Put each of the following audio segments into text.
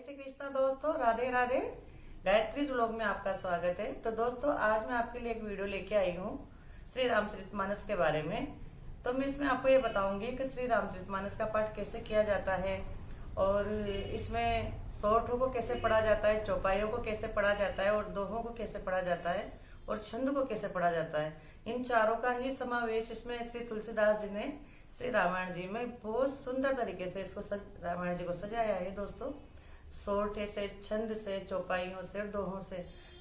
श्री कृष्णा दोस्तों, राधे राधे। गायत्री व्लॉग में आपका स्वागत है। तो दोस्तों, आज मैं आपके लिए एक वीडियो लेके आई हूँ श्री रामचरितमानस के बारे में। तो मैं इसमें आपको ये बताऊंगी कि श्री रामचरितमानस का पाठ कैसे किया जाता है और इसमें सोठों को कैसे पढ़ा जाता है, चौपाइयों को कैसे पढ़ा जाता है और दोहों को कैसे पढ़ा जाता है और छंद को कैसे पढ़ा जाता है। इन चारों का ही समावेश इसमें श्री तुलसीदास जी ने श्री रामायण जी में बहुत सुंदर तरीके से इसको रामायण जी को सजाया है दोस्तों। सोठे से, छंद से, चौपाइयों से, दोहों से।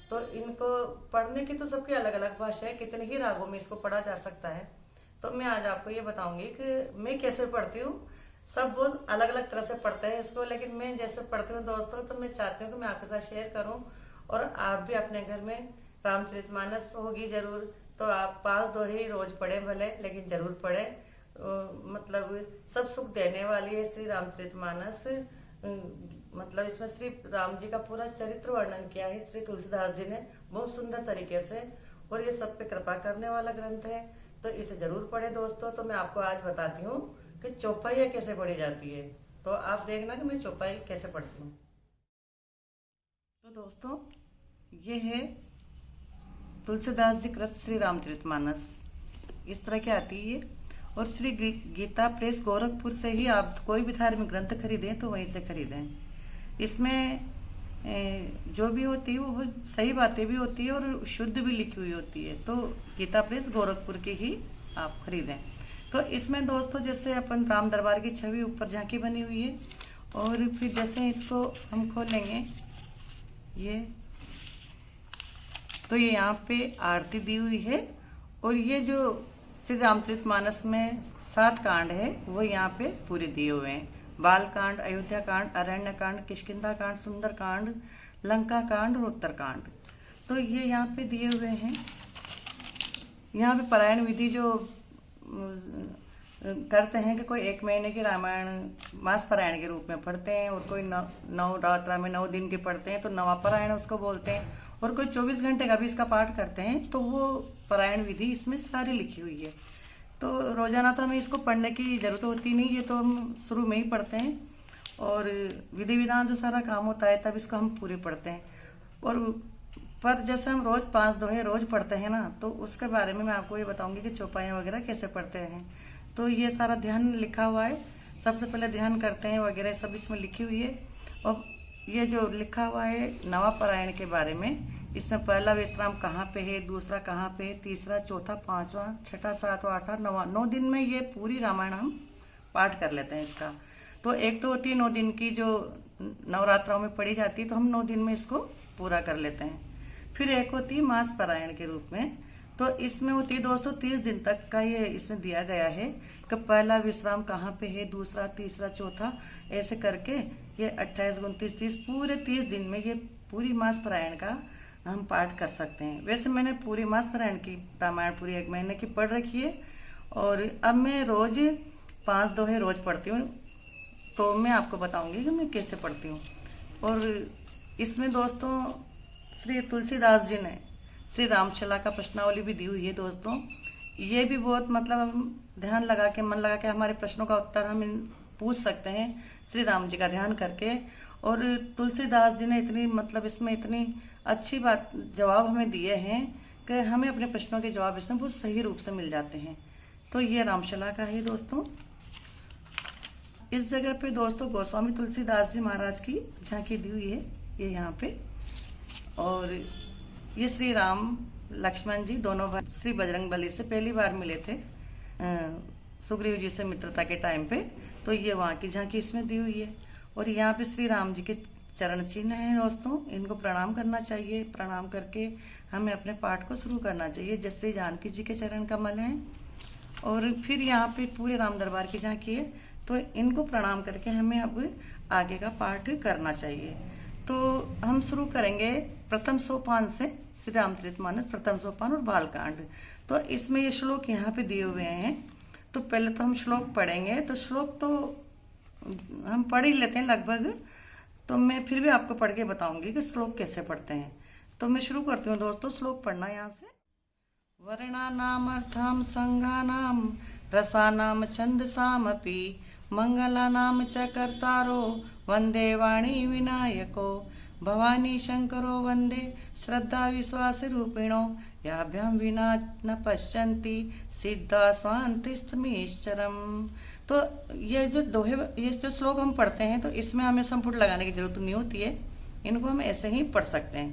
तो इनको पढ़ने की तो सबकी अलग अलग भाषा है, कितने ही रागों में इसको पढ़ा जा सकता है। तो मैं आज आपको ये बताऊंगी कि मैं कैसे पढ़ती हूँ। सब बहुत अलग अलग तरह से पढ़ते हैं इसको, लेकिन मैं जैसे पढ़ती हूँ दोस्तों, तो मैं चाहती हूँ कि मैं आपके साथ शेयर करूँ और आप भी अपने घर में रामचरितमानस होगी जरूर, तो आप 5 दोहे ही रोज पढ़े भले, लेकिन जरूर पढ़े। मतलब सब सुख देने वाली है श्री रामचरितमानस। मतलब इसमें श्री राम जी का पूरा चरित्र वर्णन किया है श्री तुलसीदास जी ने बहुत सुंदर तरीके से, और ये सब पे कृपा करने वाला ग्रंथ है, तो इसे जरूर पढ़े दोस्तों। तो मैं आपको आज बताती हूँ कि चौपाइयाँ कैसे पढ़ी जाती है। तो आप देखना कि मैं चौपाई कैसे पढ़ती हूँ। तो दोस्तों, ये है तुलसीदास जी कृत श्री रामचरितमानस। इस तरह की आती है और श्री गीता प्रेस गोरखपुर से ही आप कोई भी धार्मिक ग्रंथ खरीदें तो वहीं से खरीदें। इसमें जो भी होती है वो सही बातें भी होती है और शुद्ध भी लिखी हुई होती है। तो गीता प्रेस गोरखपुर की ही आप खरीदें। तो इसमें दोस्तों, जैसे अपन राम दरबार की छवि ऊपर झांकी बनी हुई है, और फिर जैसे इसको हम खोलेंगे ये, तो ये यहाँ पे आरती दी हुई है। और ये जो श्री रामचरितमानस में 7 कांड है वो यहाँ पे पूरे दिए हुए हैं। बाल कांड, अयोध्या कांड, अरण्य कांड, किष्किंधा कांड, सुंदर कांड, लंका कांड और उत्तर कांड। तो ये यहाँ पे दिए हुए हैं। यहाँ पे पारायण विधि जो करते हैं कि कोई 1 महीने की रामायण मास पारायण के रूप में पढ़ते हैं, और कोई नवरात्रा में 9 दिन के पढ़ते हैं तो नवा पारायण उसको बोलते हैं, और कोई 24 घंटे का भी इसका पाठ करते हैं। तो वो पारायण विधि इसमें सारी लिखी हुई है। तो रोजाना तो हमें इसको पढ़ने की जरूरत होती नहीं, ये तो हम शुरू में ही पढ़ते हैं, और विधि विधान से सारा काम होता है, तब इसको हम पूरे पढ़ते हैं। और पर जैसे हम रोज 5 दोहे रोज पढ़ते हैं ना, तो उसके बारे में मैं आपको ये बताऊंगी कि चौपाइयाँ वगैरह कैसे पढ़ते हैं। तो ये सारा ध्यान लिखा हुआ है। सबसे पहले ध्यान करते हैं वगैरह सब इसमें लिखी हुई है। और ये जो लिखा हुआ है नवा पारायण के बारे में, इसमें पहला विश्राम कहाँ पे है, दूसरा कहाँ पे है, तीसरा, चौथा, 5वां, 6ठा, 7वां, 8वां, 9वां, 9 दिन में ये पूरी रामायण हम पाठ कर लेते हैं इसका। तो एक तो होती है 9 दिन की जो नवरात्राओं में पढ़ी जाती है, तो हम 9 दिन में इसको पूरा कर लेते हैं। फिर एक होती है मास पारायण के रूप में, तो इसमें होती है दोस्तों 30 दिन तक का ये इसमें दिया गया है कि पहला विश्राम कहाँ पे है, दूसरा, तीसरा, चौथा, ऐसे करके ये 28, 29, 30 पूरे 30 दिन में ये पूरी मास पारायण का हम पाठ कर सकते हैं। वैसे मैंने पूरी मास पारायण की रामायण पूरी 1 महीने की पढ़ रखी है, और अब मैं रोज 5 दोहे रोज पढ़ती हूँ। तो मैं आपको बताऊंगी कि मैं कैसे पढ़ती हूँ। और इसमें दोस्तों श्री तुलसीदास जी ने श्री रामचला का प्रश्नावली भी दी हुई है दोस्तों। ये भी बहुत मतलब हम ध्यान लगा के, मन लगा के हमारे प्रश्नों का उत्तर हम पूछ सकते हैं श्री राम जी का ध्यान करके। और तुलसीदास जी ने इतनी मतलब इसमें इतनी अच्छी बात जवाब हमें दिए हैं कि हमें अपने प्रश्नों के जवाब इसमें बहुत सही रूप से मिल जाते हैं। तो ये रामचला का है दोस्तों। इस जगह पे दोस्तों गोस्वामी तुलसीदास जी महाराज की झांकी दी हुई है ये यहाँ पे। और ये श्री राम लक्ष्मण जी दोनों भाई श्री बजरंगबली से पहली बार मिले थे सुग्रीव जी से मित्रता के टाइम पे, तो ये वहाँ की झांकी इसमें दी हुई है। और यहाँ पे श्री राम जी के चरण चिन्ह हैं दोस्तों, इनको प्रणाम करना चाहिए। प्रणाम करके हमें अपने पाठ को शुरू करना चाहिए। जैसे श्री जानकी जी के चरण कमल हैं, और फिर यहाँ पे पूरे राम दरबार की झांकी है, तो इनको प्रणाम करके हमें अब आगे का पाठ करना चाहिए। तो हम शुरू करेंगे प्रथम सोपान से, श्री रामचरितमानस प्रथम सोपान और बालकांड। तो इसमें ये श्लोक यहाँ पे दिए हुए हैं। तो पहले तो हम श्लोक पढ़ेंगे। तो श्लोक तो हम पढ़ ही लेते हैं लगभग, तो मैं फिर भी आपको पढ़ के बताऊंगी कि श्लोक कैसे पढ़ते हैं। तो मैं शुरू करती हूँ दोस्तों श्लोक पढ़ना यहाँ से। वर्णानामर्थां संज्ञानां रसानां छन्दसामपि मङ्गलानां च कर्तारो वन्दे वाणी विनायको भवानी शंकरो वन्दे श्रद्धा विश्वासरूपिणो याभ्यां विना न पश्यन्ति सिद्धा स्वान्तिस्तमीश्चरम्। तो ये जो दोहे, ये जो श्लोक हम पढ़ते हैं तो इसमें हमें संपुट लगाने की जरूरत नहीं होती है, इनको हम ऐसे ही पढ़ सकते हैं।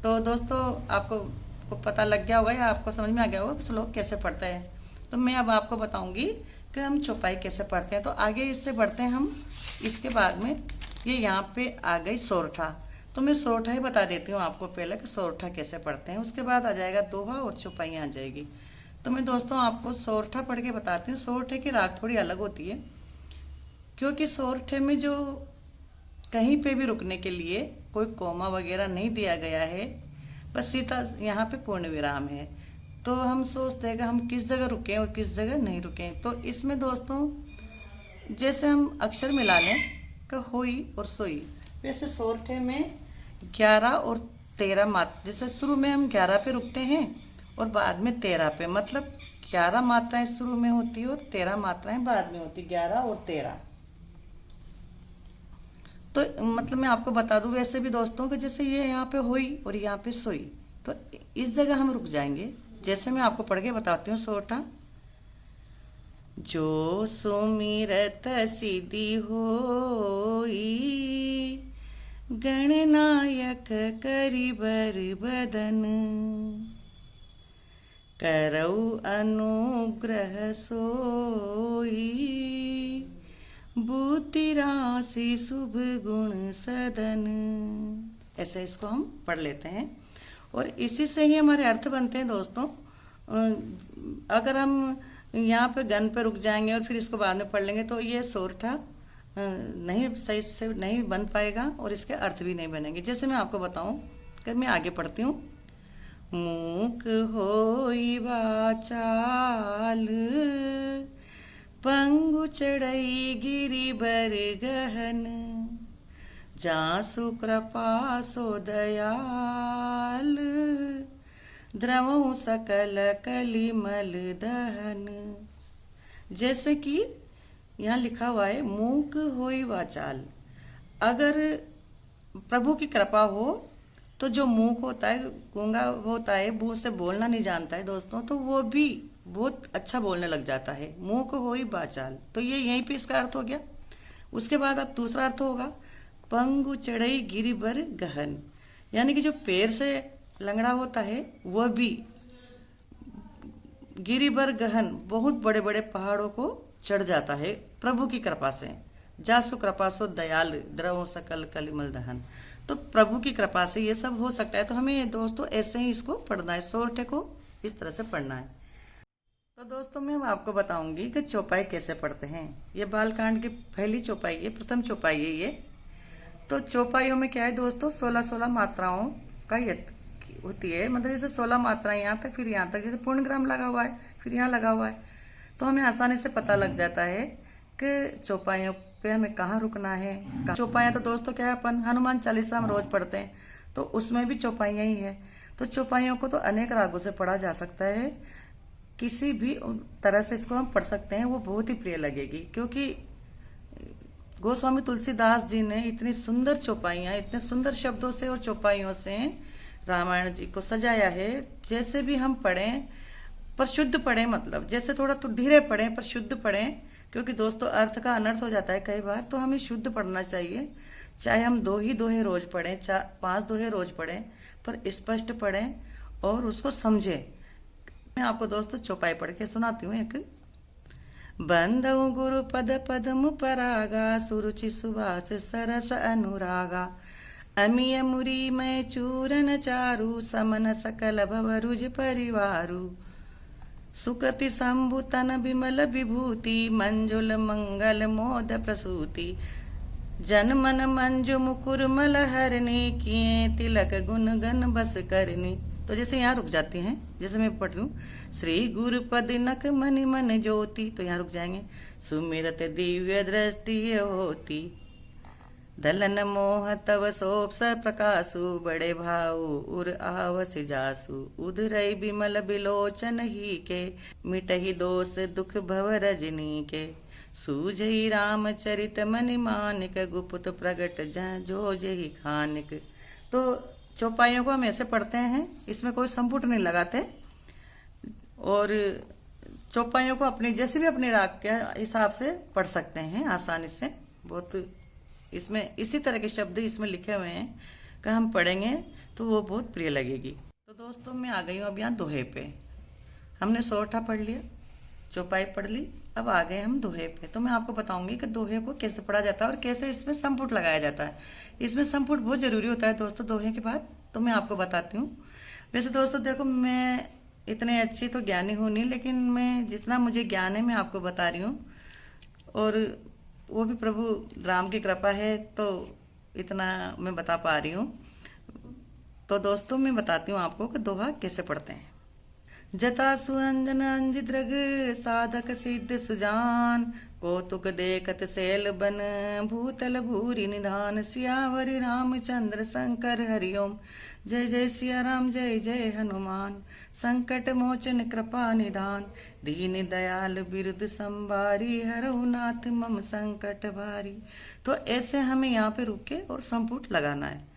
तो दोस्तों आपको पता लग गया होगा या आपको समझ में आ गया होगा कि श्लोक कैसे पढ़ते हैं। तो मैं अब आपको बताऊंगी कि हम चौपाई कैसे पढ़ते हैं। तो आगे इससे बढ़ते हैं हम। इसके बाद में ये यहाँ पे आ गई सोरठा, तो मैं सोरठा ही बता देती हूँ आपको पहले कि सोरठा कैसे पढ़ते हैं। उसके बाद आ जाएगा दोहा और चौपाई आ जाएगी। तो मैं दोस्तों आपको सोरठा पढ़ के बताती हूँ। सोरठे की राग थोड़ी अलग होती है, क्योंकि सोरठे में जो कहीं पे भी रुकने के लिए कोई कोमा वगैरह नहीं दिया गया है, बस सीधा यहाँ पे पूर्ण विराम है। तो हम सोचते हैं कि हम किस जगह रुकें और किस जगह नहीं रुकें। तो इसमें दोस्तों जैसे हम अक्षर मिला लें कि होई और सोई, वैसे सोरठे में 11 और 13 मात्रा, जैसे शुरू में हम 11 पे रुकते हैं और बाद में 13 पे, मतलब 11 मात्राएं शुरू में होती है और 13 मात्राएं बाद में होती, 11 और 13। तो मतलब मैं आपको बता दूं वैसे भी दोस्तों कि जैसे ये यहाँ पे हुई और यहाँ पे सोई, तो इस जगह हम रुक जाएंगे। जैसे मैं आपको पढ़ के बताती हूँ सोरठा। जो सुमिरत सिद्धि होई गणनायक करिबर बदन करऊ अनुग्रह सोई बुद्धि राशि शुभ गुण सदन। ऐसे इसको हम पढ़ लेते हैं और इसी से ही हमारे अर्थ बनते हैं दोस्तों। अगर हम यहाँ पे गन पे रुक जाएंगे और फिर इसको बाद में पढ़ लेंगे तो ये सोरठा नहीं सही से नहीं बन पाएगा और इसके अर्थ भी नहीं बनेंगे। जैसे मैं आपको बताऊं कि मैं आगे पढ़ती हूँ। मूक होई वाचाल पंगु चढ़ई गिरि बर गहन जासु कृपा सो दयाल द्रवों सकल कलिमल दहन। जैसे कि यहाँ लिखा हुआ है मूक होई वाचाल, अगर प्रभु की कृपा हो तो जो मूक होता है, गूंगा होता है, मुंह से बोलना नहीं जानता है दोस्तों, तो वो भी बहुत अच्छा बोलने लग जाता है। मूक होई वाचाल, तो ये यहीं पे इसका अर्थ हो गया। उसके बाद अब दूसरा अर्थ होगा पंगु चढ़ई गिरि बर गहन, यानी कि जो पैर से लंगड़ा होता है वह भी गिरि बर गहन, बहुत बड़े बड़े पहाड़ों को चढ़ जाता है प्रभु की कृपा से। जासु कृपा सो दयाल द्रवों सकल कलिमल दहन, तो प्रभु की कृपा से ये सब हो सकता है। तो हमें दोस्तों ऐसे ही इसको पढ़ना है, सोरठे को इस तरह से पढ़ना है। तो दोस्तों मैं आपको बताऊंगी कि चौपाई कैसे पढ़ते हैं। ये बालकांड की पहली चौपाई है, प्रथम चौपाई है ये। तो चौपाइयों में क्या है दोस्तों, 16-16 मात्राओं का होती है, मतलब जैसे 16 मात्राएं यहाँ तक, फिर यहाँ तक, जैसे पूर्णग्राम लगा हुआ है, फिर यहाँ लगा हुआ है, तो हमें आसानी से पता लग जाता है कि चौपाइयों पे हमें कहाँ रुकना है। चौपाइयाँ तो दोस्तों क्या है, अपन हनुमान चालीसा हम रोज पढ़ते हैं, तो उसमें भी चौपाइयाँ ही है। तो चौपाइयों को तो अनेक रागों से पढ़ा जा सकता है, किसी भी तरह से इसको हम पढ़ सकते हैं, वो बहुत ही प्रिय लगेगी। क्योंकि गोस्वामी तुलसीदास जी ने इतनी सुंदर चौपाइयाँ, इतने सुंदर शब्दों से और चौपाइयों से रामायण जी को सजाया है। जैसे भी हम पढ़ें पर शुद्ध पढ़ें, मतलब जैसे थोड़ा तो धीरे पढ़ें पर शुद्ध पढ़ें, क्योंकि दोस्तों अर्थ का अनर्थ हो जाता है कई बार, तो हमें शुद्ध पढ़ना चाहिए। चाहे हम 2 ही दोहे रोज पढ़ें, 5 दोहे रोज पढ़ें, पर स्पष्ट पढ़ें और उसको समझें। मैं आपको दोस्तों चौपाई पढ़ के सुनाती हूँ एक। बंधु गुरु पद पदम परागा सुरुचि सुभाष सरस अनुरागा अमीय मुरी मैं चूरन चारु समन सकल भवरुज परिवारु सुकृति शंभु तन विमल विभूति मंजुल मंगल मोद प्रसूति जन मन मंजु मुकुर मल हरनी किए तिलक गुण गण बस करनी। तो जैसे यहाँ रुक जाती हैं, जैसे मैं पढ़ लूँ श्री गुरुपद नख मनि मन ज्योति, तो यहाँ रुक जाएंगे। सुमिरत दिव्य दृष्टि होती दलन मोह तव सोप स प्रकाशु, बड़े भाऊ उर आवस जासु, उधरई बिमल बिलोचन ही के, मिटहि दोष दुख भव रजनी के, सूझई रामचरित मनि मानिक, गुप्त प्रगट जो जही खानिक। तो चौपाइयों को हम ऐसे पढ़ते हैं, इसमें कोई संपुट नहीं लगाते, और चौपाइयों को अपनी जैसे भी अपने राग के हिसाब से पढ़ सकते हैं आसानी से। बहुत इसमें इसी तरह के शब्द इसमें लिखे हुए हैं कि हम पढ़ेंगे तो वो बहुत प्रिय लगेगी। तो दोस्तों मैं आ गई हूँ अब यहाँ दोहे पे। हमने सोरठा पढ़ लिया, चौपाई पढ़ ली, अब आ गए हम दोहे पे। तो मैं आपको बताऊंगी कि दोहे को कैसे पढ़ा जाता है और कैसे इसमें संपुट लगाया जाता है। इसमें संपुट बहुत जरूरी होता है दोस्तों दोहे के बाद, तो मैं आपको बताती हूँ। वैसे दोस्तों देखो, मैं इतने अच्छी तो ज्ञानी हूँ नहीं, लेकिन मैं जितना मुझे ज्ञान है मैं आपको बता रही हूँ, और वो भी प्रभु राम की कृपा है तो इतना मैं बता पा रही हूँ। तो दोस्तों मैं बताती हूँ आपको कि दोहा कैसे पढ़ते हैं। जता सुअंजन अंजित रग, साधक सिद्ध सुजान, कौतुक देखत सैल बन, भूतल भूरि निधान, सियावरि रामचंद्र शंकर हरिओम, जय जय सिया राम जय जय हनुमान, संकट मोचन कृपा निधान, दीन दयाल बिरुद संबारी, हरहु नाथ मम संकट भारी। तो ऐसे हमें यहाँ पे रुक के और संपुट लगाना है।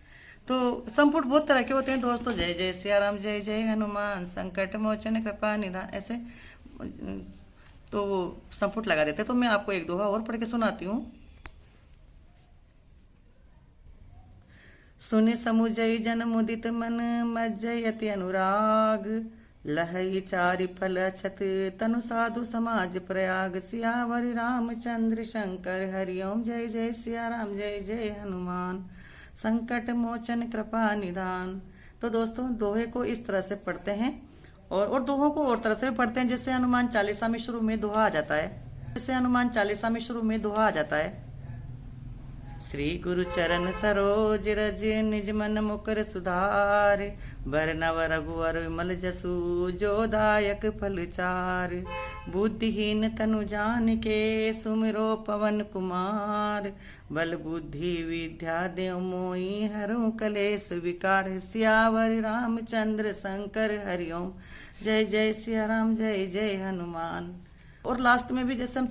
तो संपुट बहुत तरह के होते हैं दोस्तों, जय जय सिया राम जय जय हनुमान, संकट मोचन कृपा निधान, ऐसे तो वो संपुट लगा देते हैं। तो मैं आपको एक दोहा और पढ़ के सुनाती हूँ। सुनि समुझई जन मुदित मन, मज्जयति अनुराग, लहई चारि फल अछत, तनु साधु समाज प्रयाग, सियावर रामचंद्र शंकर हरिओम, जय जय सिया राम जय जय हनुमान, संकट मोचन कृपा निधान। तो दोस्तों दोहे को इस तरह से पढ़ते हैं, और दोहों को और तरह से पढ़ते हैं। जैसे हनुमान चालीसा में शुरू में दोहा आ जाता है, जैसे हनुमान चालीसा में शुरू में दोहा आ जाता है, श्री गुरु चरण सरोज रज, निज मन मुकर सुधार, बरनव रघुवर विमल जसु, जो दायक फल चार, बुद्धिहीन तनु जान के, सुमिरो पवन कुमार, बल बुद्धि विद्या देव मोई, हरहु कलेश विकार, सियावर रामचंद्र शंकर हरिओम, जय जय सिया राम जय जय हनुमान। और लास्ट में भी जैसे हम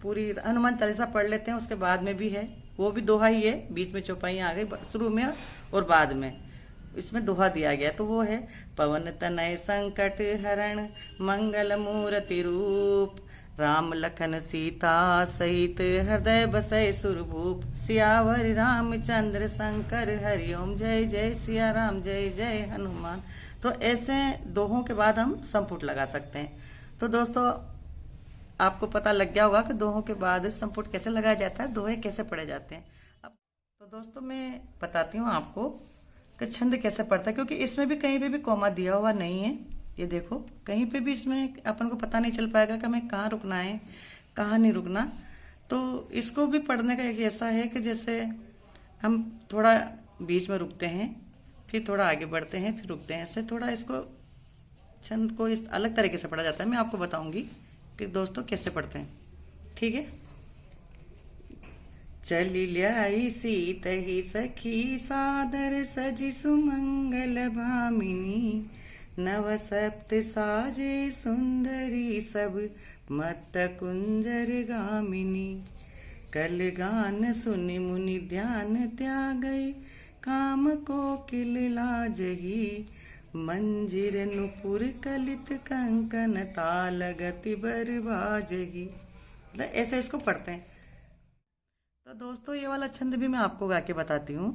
पूरी हनुमान चालीसा पढ़ लेते हैं, उसके बाद में भी है, वो भी दोहा ही है, बीच में चौपाइयाँ आ गई शुरू में और बाद में इसमें दोहा दिया गया। तो वो है, पवन तनय संकट हरण, मंगल मूर्ति रूप, राम लखन सीता सहित, हृदय बसय सुरभूप, सियावर रामचंद्र शंकर हरिओम, जय जय सिया राम जय जय हनुमान। तो ऐसे दोहों के बाद हम संपुट लगा सकते हैं। तो दोस्तों आपको पता लग गया होगा कि दोहों के बाद संपुट कैसे लगाया जाता है, दोहे कैसे पढ़े जाते हैं। अब तो दोस्तों मैं बताती हूँ आपको कि छंद कैसे पढ़ता है, क्योंकि इसमें भी कहीं पे भी कॉमा दिया हुआ नहीं है। ये देखो, कहीं पे भी इसमें अपन को पता नहीं चल पाएगा कि हमें कहाँ रुकना है कहाँ नहीं रुकना। तो इसको भी पढ़ने का एक ऐसा है कि जैसे हम थोड़ा बीच में रुकते हैं, फिर थोड़ा आगे बढ़ते हैं, फिर रुकते हैं, ऐसे थोड़ा इसको छंद को इस अलग तरीके से पढ़ा जाता है। मैं आपको बताऊंगी कि दोस्तों कैसे पढ़ते हैं, ठीक है। चली ल्याई सीत ही सखी, सादर सजी सुमंगल भामिनी, नव सप्त साजे सुंदरी, सब मत कुंजर गामिनी, कल गान सुनि मुनि ध्यान त्यागई, काम को किल लाजही, मंजिर नुपुर कलित कंकन, ताल गति बरबाजही। मतलब ऐसे इसको पढ़ते हैं। तो दोस्तों ये वाला छंद भी मैं आपको गा के बताती हूँ।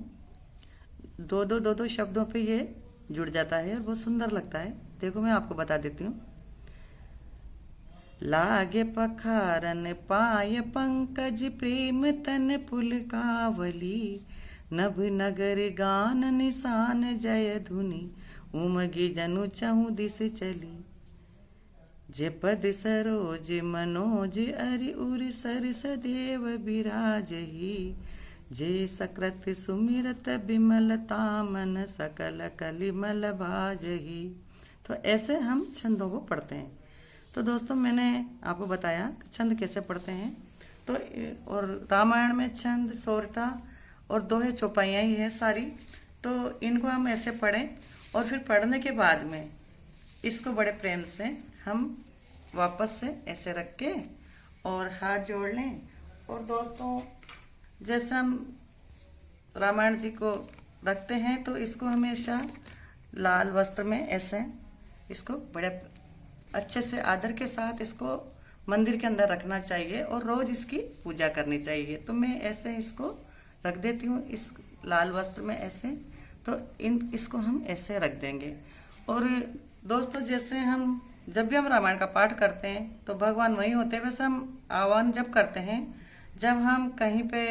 दो दो शब्दों पे ये जुड़ जाता है और बहुत सुंदर लगता है। देखो मैं आपको बता देती हूँ। लागे पखारन पाय पंकज, प्रेम तन पुलकावली, नभ नगर गान निशान, जय धुनि उमगी जनु चहु दिस चली, जे पद सरोज मनोज अरि उर सरस देव बिराजही, जे सकृत सुमिरत बिमलता मन, सकल कलिमल भाजही। तो ऐसे हम छंदों को पढ़ते हैं। तो दोस्तों मैंने आपको बताया कि छंद कैसे पढ़ते हैं। तो और रामायण में छंद, सोरठा और दोहे चौपाइयाँ ही है सारी। तो इनको हम ऐसे पढ़ें और फिर पढ़ने के बाद में इसको बड़े प्रेम से हम वापस से ऐसे रख के और हाथ जोड़ लें। और दोस्तों, जैसे हम रामायण जी को रखते हैं तो इसको हमेशा लाल वस्त्र में ऐसे इसको बड़े अच्छे से आदर के साथ इसको मंदिर के अंदर रखना चाहिए और रोज इसकी पूजा करनी चाहिए। तो मैं ऐसे इसको रख देती हूँ इस लाल वस्त्र में ऐसे। तो इसको हम ऐसे रख देंगे। और दोस्तों, जैसे हम जब भी हम रामायण का पाठ करते हैं तो भगवान वहीं होते हैं। वैसे हम आह्वान जब करते हैं, जब हम कहीं पे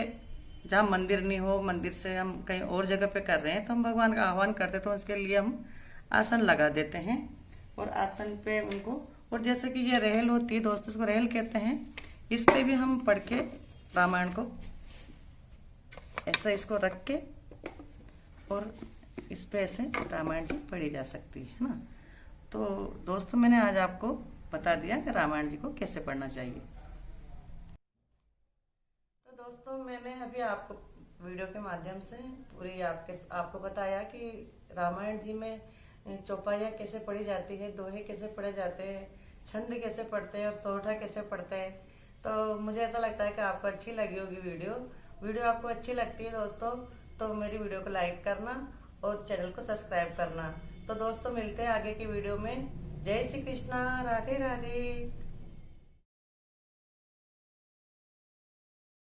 जहाँ मंदिर नहीं हो, मंदिर से हम कहीं और जगह पे कर रहे हैं तो हम भगवान का आह्वान करते हैं। तो उसके लिए हम आसन लगा देते हैं और आसन पे उनको, और जैसे कि ये रहेल होती है दोस्तों, इसको रहेल कहते हैं, इस पे भी हम पढ़ के रामायण को ऐसा इसको रख के और इस पे ऐसे रामायण जी पढ़ी जा सकती है ना। तो दोस्तों, मैंने आज आपको बता दिया कि रामायण जी को कैसे पढ़ना चाहिए। तो दोस्तों, मैंने अभी आपको वीडियो के माध्यम से पूरी आपको बताया कि रामायण जी में चौपाइयाँ कैसे पढ़ी जाती है, दोहे कैसे पढ़े जाते हैं, छंद कैसे पढ़ते हैं और सोरठा कैसे पढ़ते हैं। तो मुझे ऐसा लगता है कि आपको अच्छी लगी होगी वीडियो आपको अच्छी लगती है दोस्तों तो मेरी वीडियो को लाइक करना और चैनल को सब्सक्राइब करना। तो दोस्तों, मिलते हैं आगे की वीडियो में। जय श्री कृष्णा, राधे राधे।